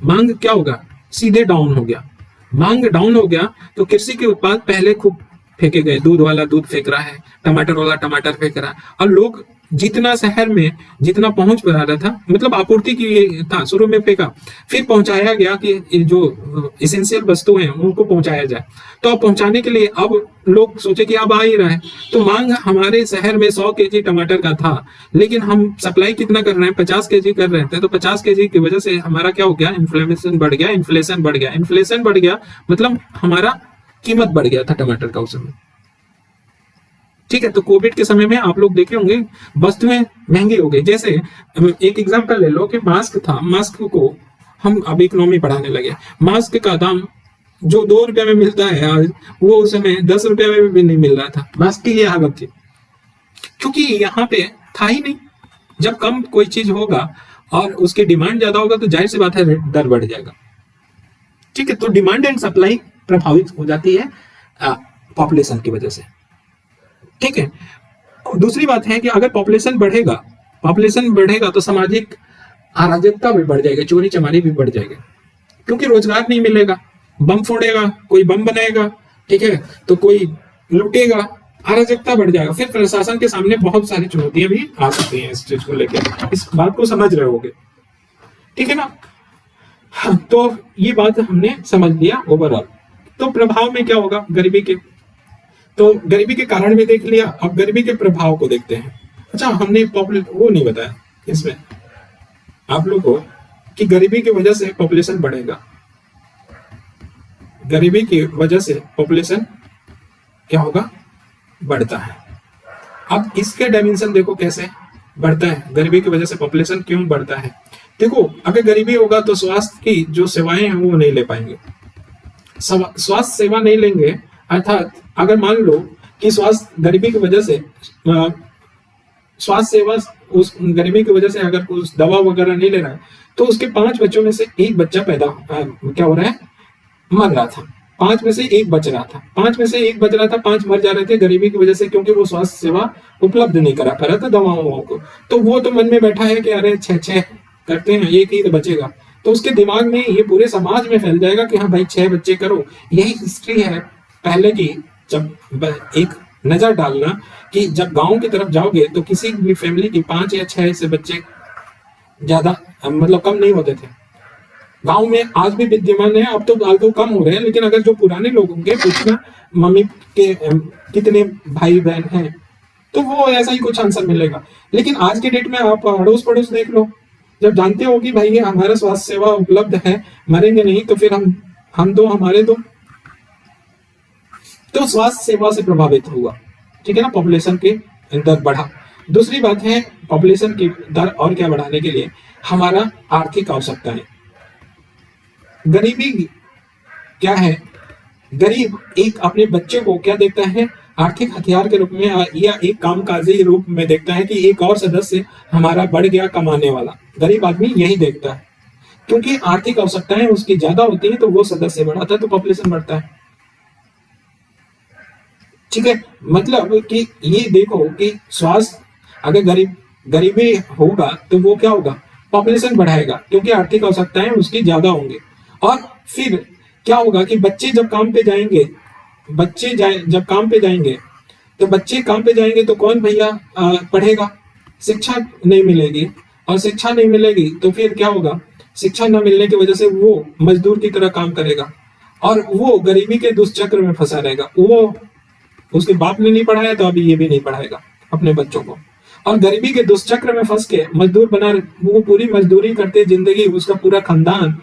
मांग क्या होगा, सीधे डाउन हो गया। मांग डाउन हो गया तो कृषि के उत्पाद पहले खूब फेंके गए, दूध वाला दूध फेंक रहा है, टमाटर वाला टमाटर फेंक रहा है, और लोग जितना शहर में जितना पहुंच पा रहा था, मतलब आपूर्ति की था, शुरू में फेंका, फिर पहुंचाया गया कि जो इसेंशियल वस्तु हैं उनको पहुंचाया जाए। तो अब पहुंचाने के लिए अब लोग सोचे कि अब आ ही रहा है, तो मांग हमारे शहर में 100 केजी टमाटर का था, लेकिन हम सप्लाई कितना कर रहे हैं, 50 केजी कर रहे थे। तो 50 केजी की वजह से हमारा क्या हो गया, इन्फ्लेशन बढ़ गया, मतलब हमारा कीमत बढ़ गया था टमाटर का उस समय, ठीक है। तो कोविड के समय में आप लोग देखे होंगे वस्तुएं महंगी हो गई। जैसे एक एग्जांपल ले लो कि मास्क था, मास्क को हम अब इकोनॉमी बढ़ाने लगे, मास्क का दाम जो 2 रुपए में मिलता है आज, वो उस समय 10 रुपए में भी नहीं मिल रहा था। मास्क की ये हालत थी, क्योंकि यहाँ पे था ही नहीं। जब कम कोई चीज होगा और उसकी डिमांड ज्यादा होगा तो जाहिर सी बात है दर बढ़ जाएगा, ठीक है। तो डिमांड एंड सप्लाई प्रभावित हो जाती है पॉपुलेशन की वजह से, ठीक है। दूसरी बात है कि अगर पॉपुलेशन बढ़ेगा तो सामाजिक अराजकता भी बढ़ जाएगी, चोरी चमारी भी बढ़ जाएगी, क्योंकि रोजगार नहीं मिलेगा। बम फोड़ेगा कोई, बम बनाएगा, ठीक है, तो कोई लूटेगा, अराजकता बढ़ जाएगा। फिर प्रशासन के सामने बहुत सारी चुनौतियां भी आ सकती हैं इस चीज को लेकर, इस बात को समझ रहे होगे, ठीक है ना। हाँ, तो ये बात हमने समझ लिया ओवरऑल। तो प्रभाव में क्या होगा गरीबी के, तो गरीबी के कारण भी देख लिया, अब गरीबी के प्रभाव को देखते हैं। अच्छा, हमने वो नहीं बताया इसमें आप लोगों को कि गरीबी की वजह से पॉपुलेशन बढ़ेगा, गरीबी की वजह से पॉपुलेशन क्या होगा, बढ़ता है। अब इसके डायमेंशन देखो कैसे बढ़ता है, गरीबी की वजह से पॉपुलेशन क्यों बढ़ता है। देखो, अगर गरीबी होगा तो स्वास्थ्य की जो सेवाएं हैं वो नहीं ले पाएंगे, स्वास्थ्य सेवा नहीं लेंगे, अर्थात अगर मान लो कि स्वास्थ्य गरीबी की वजह से स्वास्थ्य सेवा उस गरीबी की वजह से अगर कुछ दवा वगैरह नहीं ले रहा है, तो उसके 5 बच्चों में से एक बच्चा क्या हो रहा है, मर रहा था। 5 में से एक बच रहा था, 5 मर जा रहे थे गरीबी की वजह से, क्योंकि वो स्वास्थ्य सेवा उपलब्ध नहीं करा पा रहा था दवाओं को। तो वो तो मन में बैठा है कि अरे 6 करते हैं, एक ही तो बचेगा, तो उसके दिमाग में ये पूरे समाज में फैल जाएगा कि हाँ भाई 6 बच्चे करो। यही हिस्ट्री है पहले की। जब एक नजर डालना कि जब गांव की तरफ जाओगे तो किसी भी फैमिली की 5 या 6 से बच्चे ज्यादा मतलब कम नहीं होते थे। गांव में आज भी विद्यमान है, अब तो कम हो रहे हैं, लेकिन अगर जो पुराने लोग होंगे, पूछना मम्मी के कितने भाई बहन हैं, तो वो ऐसा ही कुछ आंसर मिलेगा। लेकिन आज के डेट में आप अड़ोस पड़ोस देख लो, जब जानते हो कि भाई हमारा स्वास्थ्य सेवा उपलब्ध है, मरेंगे नहीं, तो फिर हम दो हमारे दो, तो स्वास्थ्य सेवा से प्रभावित हुआ, ठीक है ना, पॉपुलेशन की दर बढ़ा। दूसरी बात है, पॉपुलेशन की दर और क्या बढ़ाने के लिए, हमारा आर्थिक आवश्यकता है। गरीबी क्या है, गरीब एक अपने बच्चे को क्या देखता है, आर्थिक हथियार के रूप में या एक कामकाजी रूप में देखता है कि एक और सदस्य हमारा बढ़ गया कमाने वाला। गरीब आदमी यही देखता है, क्योंकि आर्थिक आवश्यकताएं उसकी ज्यादा होती है, तो वो सदस्य बढ़ाता है, तो पॉपुलेशन बढ़ता है, ठीक है। मतलब कि ये देखो कि स्वास्थ्य, अगर गरीबी होगा तो वो क्या होगा, पॉपुलेशन बढ़ाएगा क्योंकि आर्थिक आवश्यकताएं उसकी ज्यादा होंगी। और फिर क्या होगा कि बच्चे जब काम पे जाएंगे, जब काम पे जाएंगे तो बच्चे काम पे जाएंगे तो कौन भैया पढ़ेगा? शिक्षा नहीं मिलेगी, और शिक्षा नहीं मिलेगी तो फिर क्या होगा? शिक्षा न मिलने की वजह से वो मजदूर की तरह काम करेगा और वो गरीबी के दुष्चक्र में फंसा रहेगा। वो उसके बाप ने नहीं पढ़ाया तो अभी ये भी नहीं पढ़ाएगा अपने बच्चों को, और गरीबी के दुष्चक्र में फंस के मजदूर बना, वो पूरी मजदूरी करते जिंदगी, उसका पूरा खानदान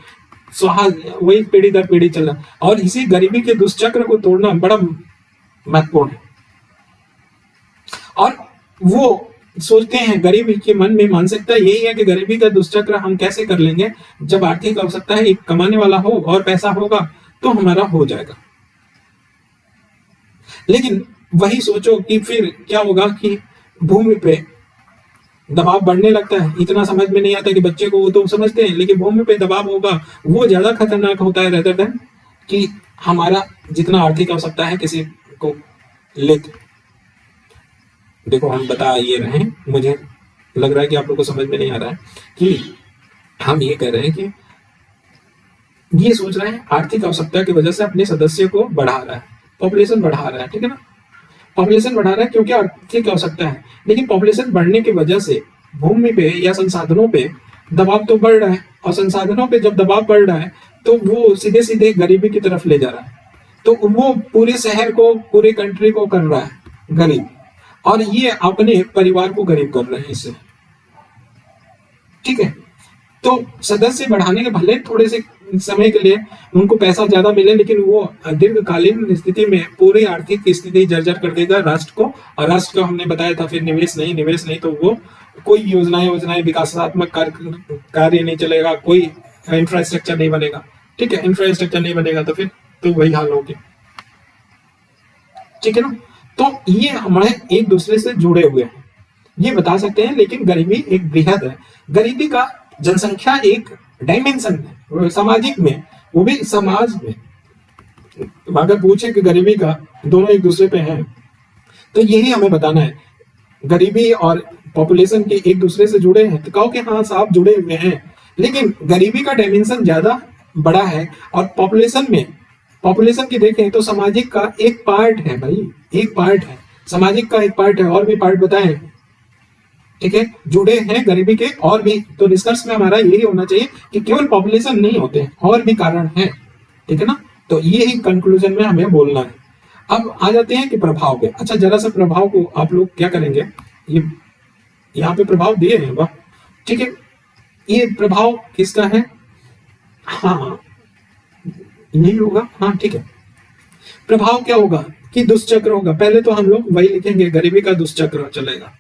वही पीढ़ी दर पीढ़ी चला। और इसी गरीबी के दुष्चक्र को तोड़ना बड़ा महत्वपूर्ण है। और वो सोचते हैं, गरीबी के मन में मानसिकता यही है कि गरीबी का दुष्चक्र हम कैसे कर लेंगे, जब आर्थिक आवश्यकता है, एक कमाने वाला हो और पैसा होगा तो हमारा हो जाएगा। लेकिन वही सोचो कि फिर क्या होगा कि भूमि पे दबाव बढ़ने लगता है। इतना समझ में नहीं आता कि बच्चे को, वो तो समझते हैं, लेकिन भूमि पे दबाव होगा वो ज्यादा खतरनाक होता है रेदर देन कि हमारा जितना आर्थिक आवश्यकता है किसी को लेके। देखो हम बता ये रहे हैं, मुझे लग रहा है कि आप लोग को समझ में नहीं आ रहा है कि हम ये कह रहे हैं कि ये सोच रहे हैं आर्थिक आवश्यकता की वजह से अपने सदस्य को बढ़ा रहा है, पॉपुलेशन बढ़ा रहा है, ठीक है ना? पॉपुलेशन बढ़ा रहा है क्योंकि आर्थिक आवश्यकता है, लेकिन पॉपुलेशन बढ़ने की वजह से भूमि पे या संसाधनों पे दबाव तो बढ़ रहा है, और संसाधनों पे जब दबाव बढ़ रहा है तो वो सीधे सीधे गरीबी की तरफ ले जा रहा है। तो वो पूरे शहर को, पूरे कंट्री को कर रहा है गरीब, और ये अपने परिवार को गरीब कर रहे हैं इससे, ठीक है? तो सदस्य बढ़ाने के भले थोड़े से समय के लिए उनको पैसा ज्यादा मिले, लेकिन वो दीर्घकालीन स्थिति में पूरी आर्थिक स्थिति जर्जर कर देगा राष्ट्र को। और राष्ट्र को हमने बताया था फिर निवेश नहीं तो वो कोई योजनाएं विकासात्मक कार्य नहीं चलेगा, कोई इंफ्रास्ट्रक्चर नहीं बनेगा, ठीक है? इंफ्रास्ट्रक्चर नहीं बनेगा तो फिर तो वही हाल होगी, ठीक है ना? तो ये हमारे एक दूसरे से जुड़े हुए हैं, ये बता सकते हैं। लेकिन गरीबी एक बृहद है, गरीबी का जनसंख्या एक डायमेंशन है सामाजिक में, वो भी समाज में। अगर पूछे कि गरीबी का दोनों एक दूसरे पे हैं तो यही हमें बताना है, गरीबी और पॉपुलेशन के एक दूसरे से जुड़े हैं तो कहो कि हाँ साहब जुड़े हुए हैं, लेकिन गरीबी का डायमेंशन ज्यादा बड़ा है। और पॉपुलेशन की देखें तो सामाजिक का एक पार्ट है भाई, एक पार्ट है, सामाजिक का एक पार्ट है, और भी पार्ट बताएं, ठीक है? जुड़े हैं गरीबी के और भी। तो निष्कर्ष में हमारा यही होना चाहिए कि केवल पॉपुलेशन नहीं होते हैं, और भी कारण हैं, ठीक है ना? तो ये ही कंक्लूजन में हमें बोलना है। अब आ जाते हैं कि प्रभाव पे। अच्छा, जरा सा प्रभाव को आप लोग क्या करेंगे, ये यहाँ पे प्रभाव दिए हैं, वाह, ठीक है? ये प्रभाव किसका है? हाँ यही होगा, हाँ ठीक है। प्रभाव क्या होगा कि दुष्चक्र होगा। पहले तो हम लोग वही लिखेंगे, गरीबी का दुष्चक्र चलेगा,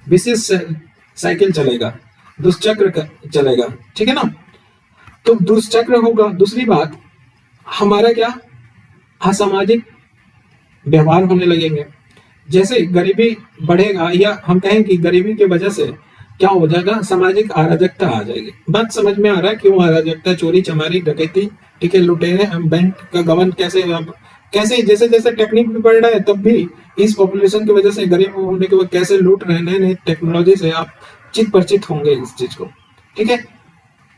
विशेष साइकिल चलेगा, दुष्चक्र चलेगा, ठीक है ना? तो दुष्चक्र होगा। दूसरी बात, हमारा क्या असामाजिक व्यवहार होने लगेंगे। जैसे गरीबी बढ़ेगा, या हम कहें कि गरीबी की वजह से क्या हो जाएगा, सामाजिक अराजकता आ जाएगी। बात समझ में आ रहा है क्यों अराजकता? चोरी चमारी डकैती, ठीक है, लुटेरे, बैंक का गबन, कैसे जैसे जैसे टेक्निक भी बढ़ रहा है तब भी इस पॉपुलेशन की वजह से, गरीब होने के बाद कैसे लूट रहे हैं, नए टेक्नोलॉजी से आप चित परिचित होंगे इस चीज को, ठीक है?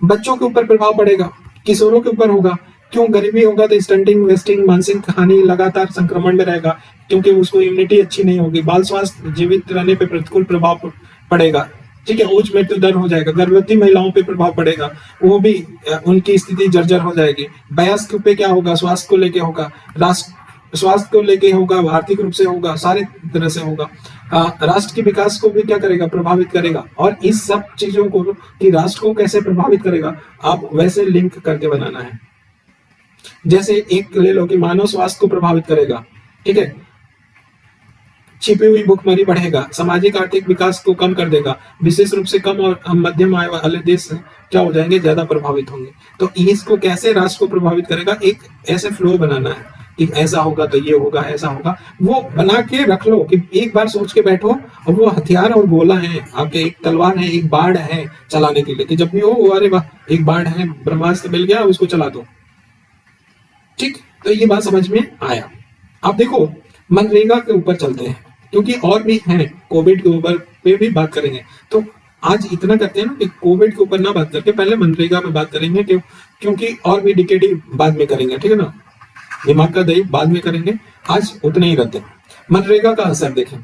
बच्चों के ऊपर प्रभाव पड़ेगा, किशोरों के ऊपर होगा। क्यों? गरीबी होगा तो स्टंटिंग, वेस्टिंग, मानसिक हानि लगातार संक्रमण में रहेगा, क्योंकि उसको इम्यूनिटी अच्छी नहीं होगी। बाल स्वास्थ्य, जीवित रहने पे प्रतिकूल प्रभाव पड़ेगा, ठीक है? उच्च मृत्यु दर हो जाएगा। गर्भवती महिलाओं पे प्रभाव पड़ेगा, वो भी उनकी स्थिति जर्जर हो जाएगी। वयस्क पे क्या होगा? स्वास्थ्य को लेके होगा, राष्ट्र स्वास्थ्य को लेके होगा, आर्थिक रूप से होगा, सारे तरह से होगा। राष्ट्र के विकास को भी क्या करेगा? प्रभावित करेगा। और इस सब चीजों को कि राष्ट्र को कैसे प्रभावित करेगा, आप वैसे लिंक करके बनाना है। जैसे एक ले लो कि मानव स्वास्थ्य को प्रभावित करेगा, ठीक है, छिपी हुई भुखमरी बढ़ेगा, सामाजिक आर्थिक विकास को कम कर देगा, विशेष रूप से कम और मध्यम आय वाले देश क्या हो जाएंगे? ज्यादा प्रभावित होंगे। तो इसको कैसे राष्ट्र को प्रभावित करेगा, एक ऐसे फ्लो बनाना है कि ऐसा होगा तो ये होगा, ऐसा होगा, वो बना के रख लो कि एक बार सोच के बैठो। और वो हथियार और गोला है आपके, एक तलवार है, एक बाढ़ है चलाने के लिए, कि जब भी हो अरे वाह एक बाढ़ है, ब्रह्मास्त्र मिल गया, उसको चला दो, ठीक? तो ये बात समझ में आया। अब देखो मनरेगा के ऊपर चलते हैं, क्योंकि और भी हैं, कोविड के ऊपर पे भी बात करेंगे। तो आज इतना करते हैं ना कि कोविड के ऊपर ना बात करके पहले मनरेगा में बात करेंगे, क्योंकि और भी डिकेडी बाद में करेंगे, ठीक है ना, दिमाग का दही बाद में करेंगे, आज उतना ही रखते हैं। मनरेगा का असर देखें।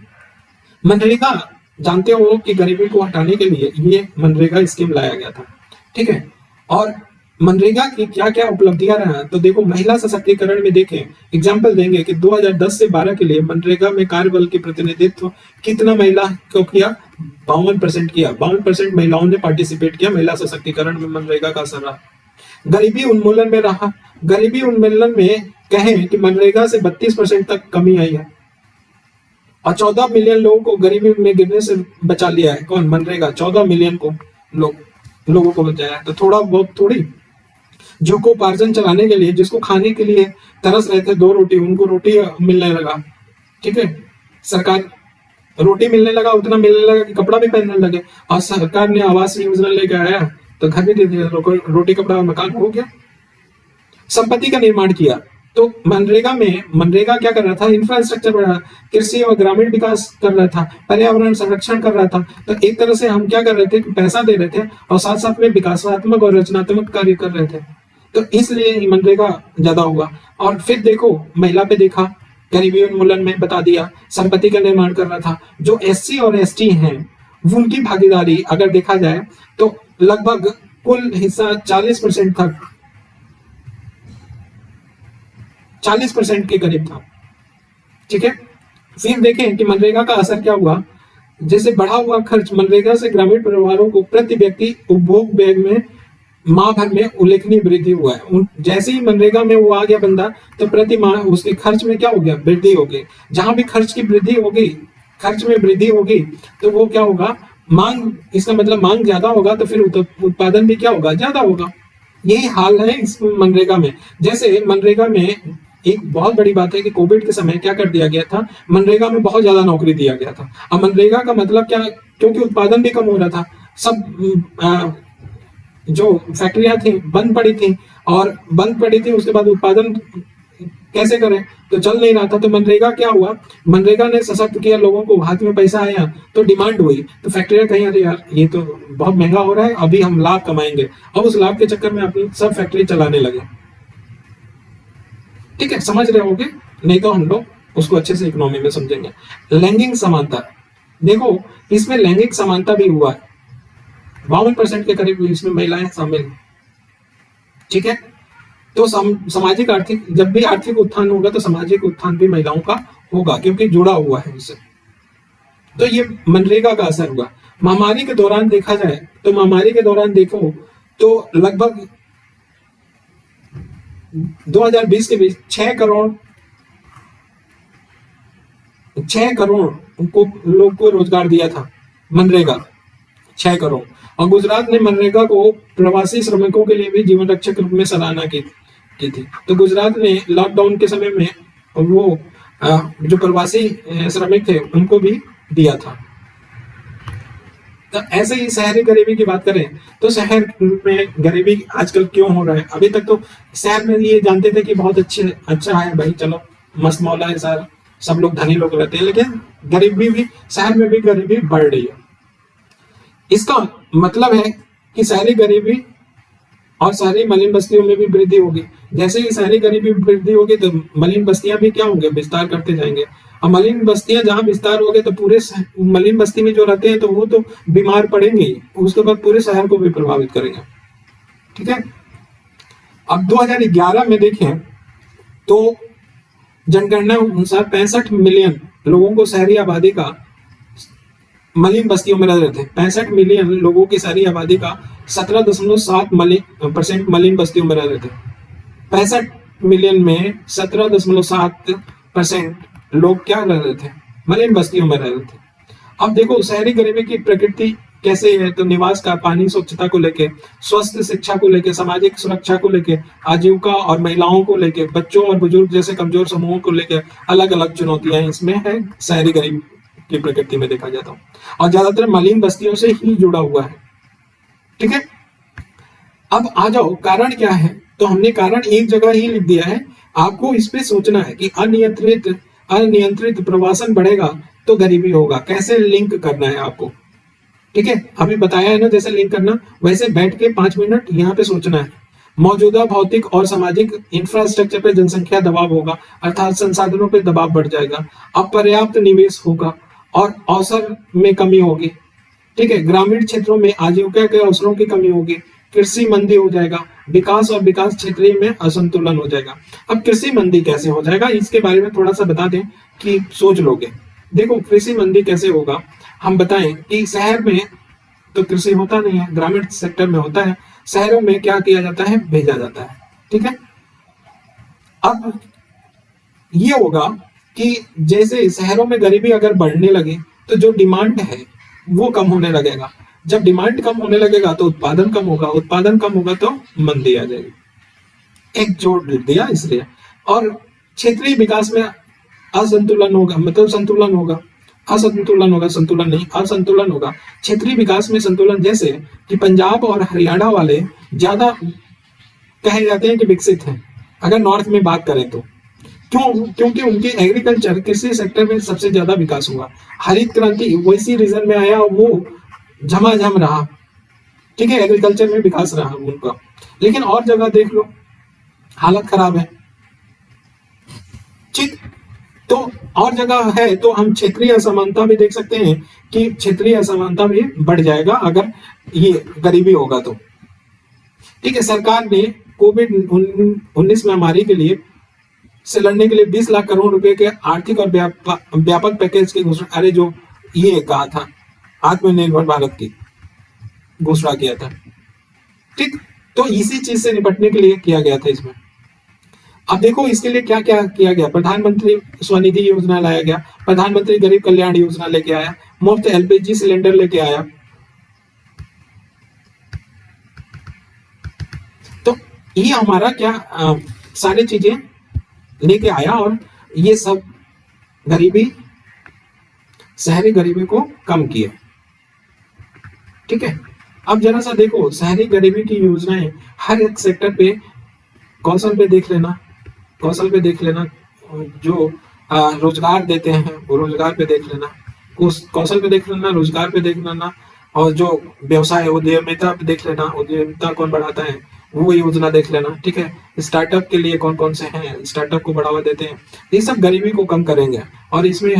मनरेगा जानते हो कि गरीबी को हटाने के लिए ये मनरेगा स्कीम लाया गया था, ठीक है। और मनरेगा की क्या क्या उपलब्धियां रहा, तो देखो महिला सशक्तिकरण में देखें, एग्जाम्पल देंगे कि 2010 से 12 के लिए मनरेगा में कार्यबल के प्रतिनिधित्व कितना महिला को किया, 52% किया, 52% महिलाओं ने पार्टिसिपेट किया महिला सशक्तिकरण में। मनरेगा का असर रहा। गरीबी उन्मूलन में रहा। गरीबी उन्मूलन में कहें कि मनरेगा से 32% तक कमी आई है और 14 मिलियन लोगों को गरीबी में गिरने से बचा लिया है। कौन? मनरेगा। 14 मिलियन को लोगों को बचाया। तो थोड़ा बहुत थोड़ी, जो को उपार्जन चलाने के लिए, जिसको खाने के लिए तरस रहे थे 2 रोटी, उनको रोटी मिलने लगा, ठीक है। सरकार रोटी मिलने लगा, उतना मिलने लगा कि कपड़ा भी पहनने लगे। और सरकार ने आवास योजना लेकर आया तो घर भी दे दिया, रोटी कपड़ा मकान हो गया। संपत्ति का निर्माण किया। तो मनरेगा क्या कर रहा था? इंफ्रास्ट्रक्चर बढ़ा, कृषि और ग्रामीण विकास कर रहा था, पर्यावरण संरक्षण कर रहा था। तो एक तरह से हम क्या कर रहे थे कि पैसा दे रहे थे और साथ साथ में विकासात्मक और रचनात्मक कार्य कर रहे थे। तो इसलिए मनरेगा ज्यादा हुआ। और फिर देखो महिला पे देखा, गरीबी उन्मूलन में बता दिया, संपत्ति का निर्माण कर रहा था। जो SC और ST हैं उनकी भागीदारी अगर देखा जाए तो लगभग कुल हिस्सा 40% था, 40% के करीब था, ठीक है। फिर देखें कि मनरेगा का असर क्या हुआ। जैसे बढ़ा हुआ खर्च, मनरेगा से ग्रामीण परिवारों को प्रति व्यक्ति उपभोग व्यय में माह भर में उल्लेखनीय वृद्धि हुआ है। जैसे ही मनरेगा में वो आ गया बंदा, तो प्रति माह उसके खर्च में क्या हो गया? वृद्धि हो गई। जहां भी खर्च की वृद्धि होगी, खर्च में वृद्धि होगी, तो वो क्या होगा? मांग, इसका मतलब मांग ज्यादा होगा तो फिर उत्पादन भी क्या होगा? ज्यादा होगा। यही हाल है इस मनरेगा में। जैसे मनरेगा में एक बहुत बड़ी बात है कि कोविड के समय क्या कर दिया गया था, मनरेगा में बहुत ज्यादा नौकरी दिया गया था। अब मनरेगा का मतलब क्या? क्योंकि उत्पादन भी कम हो रहा था, सब जो फैक्ट्रियां थी बंद पड़ी थी, और बंद पड़ी थी उसके बाद उत्पादन कैसे करें? तो चल नहीं रहा था। तो मनरेगा क्या हुआ? मनरेगा ने सशक्त किया लोगों को, हाथ में पैसा आया तो डिमांड हुई, तो फैक्ट्रियां कहीं, अरे यार ये तो बहुत महंगा हो रहा है, अभी हम लाभ कमाएंगे। अब उस लाभ के चक्कर में अपनी सब फैक्ट्री चलाने लगे, ठीक है। समझ रहे होगे? नहीं तो हम लोग उसको अच्छे से इकोनॉमी में समझेंगे। लैंगिक समानता, देखो इसमें लैंगिक समानता भी हुआ है। 52% के करीब इसमें महिलाएं शामिल, ठीक है। तो सामाजिक आर्थिक, जब भी आर्थिक उत्थान होगा तो सामाजिक उत्थान भी महिलाओं का होगा, क्योंकि जुड़ा हुआ है उससे। तो ये मनरेगा का असर हुआ। महामारी के दौरान देखा जाए तो महामारी के दौरान देखो तो लगभग 2020 के बीच 6 करोड़ को लोग को रोजगार दिया था मनरेगा, 6 करोड़। और गुजरात ने मनरेगा को प्रवासी श्रमिकों के लिए भी जीवन रक्षक रूप में सराहना की थी। तो गुजरात ने लॉकडाउन के समय में वो जो प्रवासी श्रमिक थे उनको भी दिया था। तो ऐसे ही शहरी गरीबी की बात करें तो शहर में गरीबी आजकल क्यों हो रहा है? अभी तक तो शहर में ये जानते थे कि बहुत अच्छा है भाई, चलो मस्त मौला है सर, सब लोग धनी लोग रहते हैं, लेकिन गरीबी भी, शहर में भी गरीबी बढ़ रही है। इसका मतलब है कि शहरी गरीबी और शहरी मलिन बस्तियों में भी वृद्धि होगी। जैसे ही शहरी गरीबी वृद्धि होगी तो मलिन बस्तियां भी क्या होंगे? विस्तार करते जाएंगे। और मलिन बस्तियां जहां विस्तार हो गए तो पूरे मलिन बस्ती में जो रहते हैं तो वो तो बीमार पड़ेंगे, उसके बाद पूरे शहर को भी प्रभावित करेंगे, ठीक है। अब 2011 में देखें तो जनगणना अनुसार 65 मिलियन लोगों को शहरी आबादी का मलिन बस्तियों में रह रहे थे। 65 मिलियन लोगों की शहरी आबादी का 17.7% मलिन बस्तियों में रह रहे थे। 65 मिलियन में 17.7% लोग क्या रह रहे थे? मलिन बस्तियों में रह रहे थे। अब देखो शहरी गरीबी की प्रकृति कैसे है, तो निवास का, पानी, स्वच्छता को लेके, स्वस्थ शिक्षा को लेके, सामाजिक सुरक्षा को लेके, आजीविका और महिलाओं को लेके, बच्चों और बुजुर्ग जैसे कमजोर समूहों को लेके अलग अलग चुनौतियां इसमें है शहरी गरीबी की प्रकृति में देखा जाता है। और ज्यादातर मलिन बस्तियों से ही जुड़ा हुआ है, ठीक है। अब आ जाओ कारण क्या है, तो हमने कारण एक जगह ही लिख दिया है, आपको इस पे सोचना है कि अनियंत्रित प्रवासन बढ़ेगा तो गरीबी होगा। कैसे लिंक करना है आपको, ठीक है, अभी बताया है ना जैसे लिंक करना, वैसे बैठ के 5 मिनट यहाँ पे सोचना है। मौजूदा भौतिक और सामाजिक इंफ्रास्ट्रक्चर पे जनसंख्या दबाव होगा, अर्थात संसाधनों पे दबाव बढ़ जाएगा, अपर्याप्त निवेश होगा और अवसर में कमी होगी। ठीक है, ग्रामीण क्षेत्रों में आजीविका के अवसरों की कमी होगी, कृषि मंदी हो जाएगा, विकास और विकास क्षेत्रीय में असंतुलन हो जाएगा। अब कृषि मंदी कैसे हो जाएगा, इसके बारे में थोड़ा सा बता दें कि सोच लोगे। देखो कृषि मंदी कैसे होगा, हम बताएं कि शहर में तो कृषि होता नहीं है, ग्रामीण सेक्टर में होता है, शहरों में क्या किया जाता है, भेजा जाता है। ठीक है, अब ये होगा कि जैसे शहरों में गरीबी अगर बढ़ने लगे तो जो डिमांड है वो कम होने लगेगा, जब डिमांड कम होने लगेगा तो उत्पादन कम होगा, उत्पादन कम होगा तो मंदी आ जाएगी। एक जोड़ दिया इसलिए। और क्षेत्रीय विकास में असंतुलन होगा, मतलब संतुलन होगा, असंतुलन होगा, संतुलन नहीं, असंतुलन होगा। क्षेत्रीय विकास में संतुलन, जैसे कि पंजाब और हरियाणा वाले ज्यादा कहे जाते हैं कि विकसित हैं अगर नॉर्थ में बात करें तो। क्यों? क्योंकि उनके एग्रीकल्चर कृषि सेक्टर में सबसे ज्यादा विकास हुआ। हरित क्रांति वैसी रीजन में आया, वो झमाझम रहा। ठीक है, एग्रीकल्चर में विकास रहा उनका। लेकिन और जगह देख लो, हालत खराब है। ठीक, तो और जगह है तो हम क्षेत्रीय असमानता भी देख सकते हैं कि क्षेत्रीय असमानता भी बढ़ जाएगा अगर ये गरीबी होगा तो। ठीक है, सरकार ने कोविड-19 महामारी के लिए से लड़ने के लिए 20 लाख करोड़ रुपए के आर्थिक और व्यापक पैकेज की घोषणा, अरे जो ये कहा था आत्मनिर्भर भारत की घोषणा किया था। ठीक, तो इसी चीज से निपटने के लिए किया गया था इसमें। अब देखो इसके लिए क्या क्या किया गया, प्रधानमंत्री स्वनिधि योजना लाया गया, प्रधानमंत्री गरीब कल्याण योजना लेके आया, मुफ्त एलपीजी सिलेंडर लेके आया। तो ये हमारा क्या सारी चीजें लेके आया और ये सब गरीबी, शहरी गरीबी को कम किया। ठीक है, अब जरा सा देखो शहरी गरीबी की योजनाएं हर एक सेक्टर पे, कौशल पे देख लेना, कौशल पे देख लेना, जो रोजगार देते हैं वो रोजगार पे देख लेना, कौशल पे देख लेना, रोजगार पे देख लेना, और जो व्यवसाय उद्यमिता पे देख लेना, उद्यमिता कौन बढ़ाता है वो योजना देख लेना। ठीक है, स्टार्टअप के लिए कौन कौन से हैं, स्टार्टअप को बढ़ावा देते हैं, ये सब गरीबी को कम करेंगे। और इसमें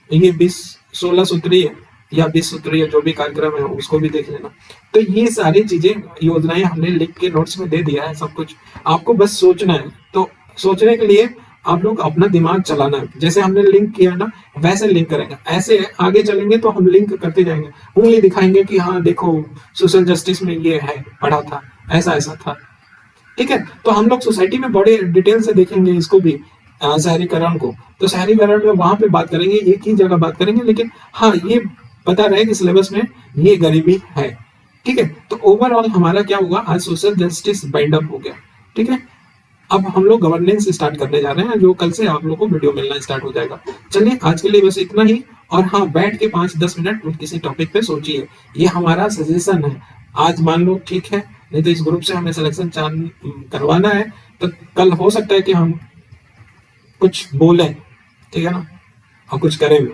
ये 16 सूत्रीय या 20 सूत्रीय जो भी कार्यक्रम है उसको भी देख लेना। तो ये सारी चीजें योजनाएं हमने लिख के नोट्स में दे दिया है, सब कुछ आपको बस सोचना है। तो सोचने के लिए आप लोग अपना दिमाग चलाना है, जैसे हमने लिंक किया ना वैसे लिंक करेंगे, ऐसे आगे चलेंगे तो हम लिंक करते जाएंगे, उंगली दिखाएंगे कि हाँ देखो सोशल जस्टिस में ये है, पढ़ा था, ऐसा ऐसा था। ठीक है, तो हम लोग सोसाइटी में बड़े डिटेल से देखेंगे इसको भी, शहरीकरण को। तो शहरीकरण में वहां पे बात करेंगे, एक ही जगह बात करेंगे, लेकिन हाँ ये पता रहे कि सिलेबस में ये गरीबी है। ठीक है, तो ओवरऑल हमारा क्या हुआ, आज सोशल जस्टिस बाइंड अप हो गया। ठीक है, अब हम लोग गवर्नेंस स्टार्ट करने जा रहे हैं, जो कल से आप लोग को वीडियो मिलना स्टार्ट हो जाएगा। चलिए आज के लिए बस इतना ही। और हाँ, बैठ के 5-10 मिनट किसी टॉपिक पे सोचिए, ये हमारा सजेशन है। आज मान लो ठीक है, नहीं तो इस ग्रुप से हमें सिलेक्शन करवाना है, तो कल हो सकता है कि हम कुछ बोले, ठीक है ना, और कुछ करें भी।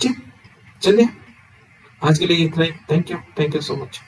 ठीक, चलिए आज के लिए इतना ही। Thank you so much.